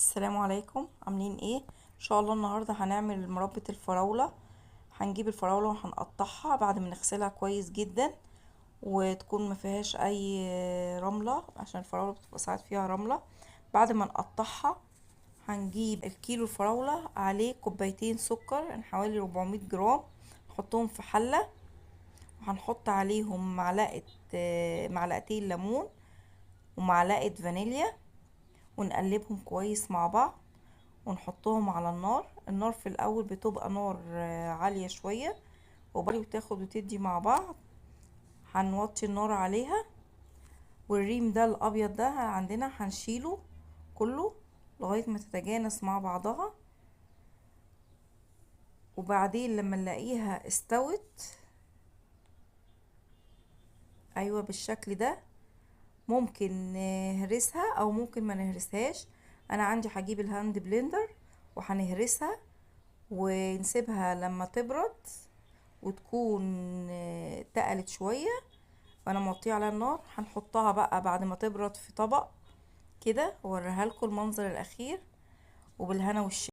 السلام عليكم، عاملين ايه؟ ان شاء الله النهارده هنعمل مربى الفراوله. هنجيب الفراوله وهنقطعها بعد ما نغسلها كويس جدا، وتكون ما فيهاش اي رمله، عشان الفراوله بتبقى ساعات فيها رمله. بعد ما نقطعها هنجيب الكيلو الفراوله عليه كوبايتين سكر، يعني حوالي 400 جرام. نحطهم في حله، وهنحط عليهم معلقتين ليمون ومعلقه فانيليا، ونقلبهم كويس مع بعض، ونحطهم على النار في الاول بتبقى نار عالية شوية، وبعدين بتاخد وتدي مع بعض. هنوطي النار عليها، والريم ده الابيض ده عندنا هنشيله كله لغاية ما تتجانس مع بعضها. وبعدين لما نلاقيها استوت، ايوه بالشكل ده، ممكن نهرسها او ممكن ما نهرسهاش. انا عندي هجيب الهاند بلندر وهنهرسها ونسيبها لما تبرد وتكون تقلت شوية، وانا موطيه على النار. هنحطها بقى بعد ما تبرد في طبق كده، اوريها لكم المنظر الاخير، وبالهنا والشفا.